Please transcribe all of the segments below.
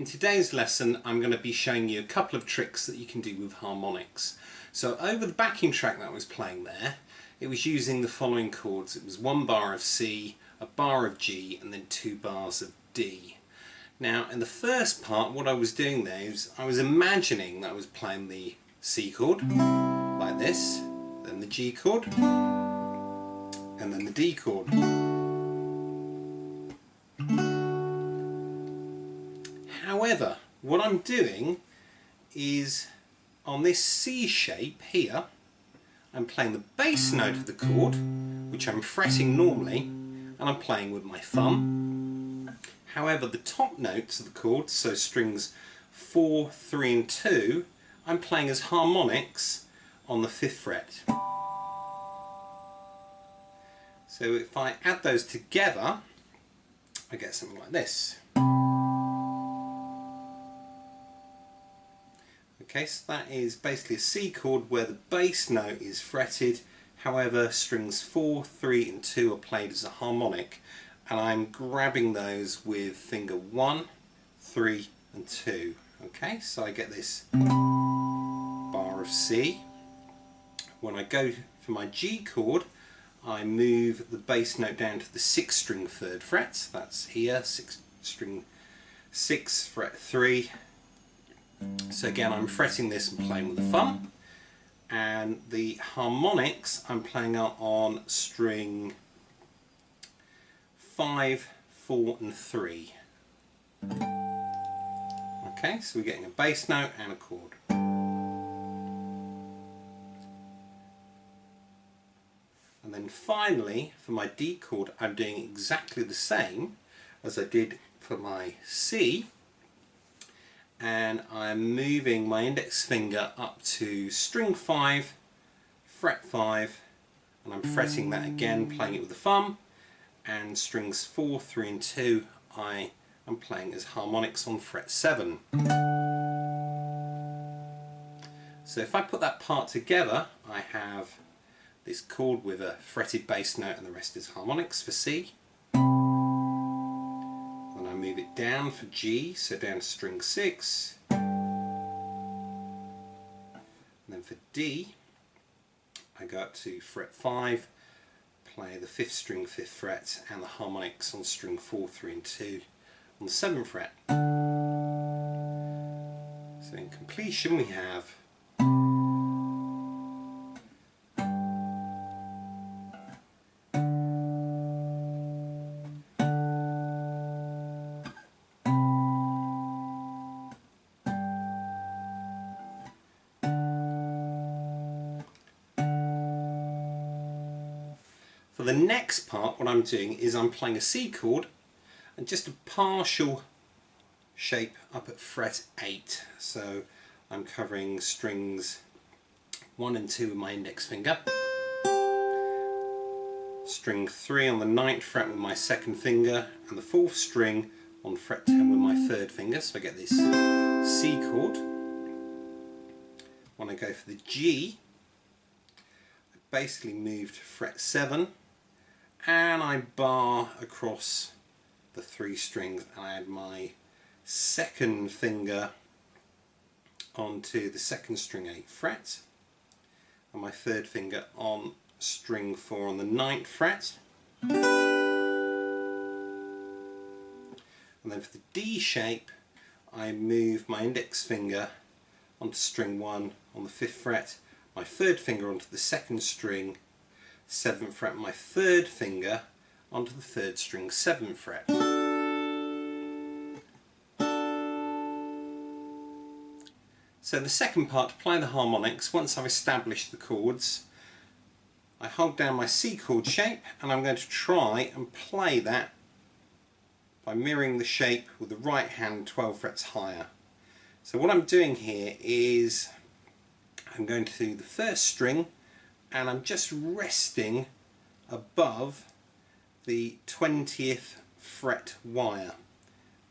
today's lesson I'm going to be showing you a couple of tricks that you can do with harmonics. So over the backing track that I was playing there, it was using the following chords. It was 1 bar of C, a bar of G and then 2 bars of D. Now in the first part what I was doing there is I was imagining that I was playing the C chord like this, then the G chord and then the D chord. However, what I'm doing is on this C shape here, I'm playing the bass note of the chord, which I'm fretting normally, and I'm playing with my thumb. However, the top notes of the chord, so strings 4, 3 and 2, I'm playing as harmonics on the 5th fret. So if I add those together, I get something like this. Okay, so that is basically a C chord where the bass note is fretted, however strings 4, 3 and 2 are played as a harmonic, and I'm grabbing those with finger 1, 3 and 2. Okay, so I get this bar of C. When I go for my G chord, I move the bass note down to the 6th string 3rd fret, that's here, 6th string 6, fret 3. So again I'm fretting this and playing with the thumb, and the harmonics I'm playing out on string 5, 4 and 3. Okay, so we're getting a bass note and a chord. And then finally for my D chord I'm doing exactly the same as I did for my C, and I'm moving my index finger up to string 5, fret 5, and I'm fretting that again, playing it with the thumb, and strings 4, 3 and 2 I am playing as harmonics on fret 7. So if I put that part together, I have this chord with a fretted bass note and the rest is harmonics for C. Then I move it down for G, so down to string 6. And then for D, I go up to fret 5, play the 5th string 5th fret and the harmonics on string 4, 3 and 2 on the 7th fret. So in completion we have For the next part, what I'm doing is I'm playing a C chord and just a partial shape up at fret 8. So I'm covering strings 1 and 2 with my index finger, string 3 on the 9th fret with my 2nd finger, and the 4th string on fret 10 with my 3rd finger. So I get this C chord. When I go for the G, I basically move to fret 7, and I bar across the 3 strings and I add my 2nd finger onto the 2nd string 8th fret and my 3rd finger on string 4 on the 9th fret. And then for the D shape I move my index finger onto string 1 on the 5th fret, my 3rd finger onto the 2nd string 7th fret, my 3rd finger onto the 3rd string 7th fret. So the second part, to play the harmonics, once I've established the chords, I hold down my C chord shape and I'm going to try and play that by mirroring the shape with the right hand 12 frets higher. So what I'm doing here is I'm going to the 1st string and I'm just resting above the 20th fret wire,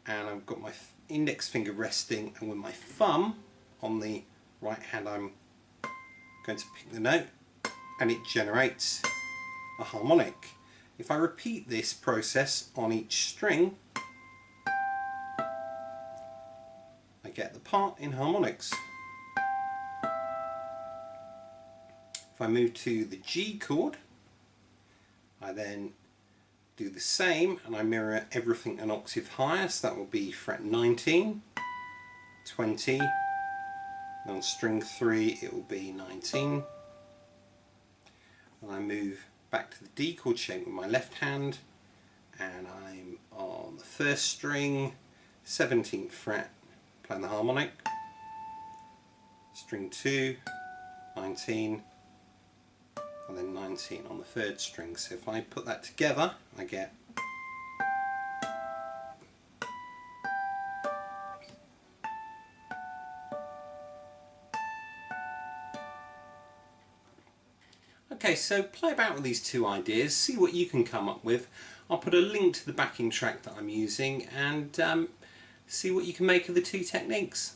and I've got my index finger resting, and with my thumb on the right hand I'm going to pick the note and it generates a harmonic. If I repeat this process on each string, get the part in harmonics. If I move to the G chord, I then do the same and I mirror everything an octave higher, so that will be fret 19, 20, and on string 3 it will be 19. And I move back to the D chord shape with my left hand, and I'm on the first string, 17th fret, playing the harmonic, string 2, 19, and then 19 on the third string. So if I put that together, I get okay, so play about with these two ideas, see what you can come up with. I'll put a link to the backing track that I'm using and see what you can make of the two techniques.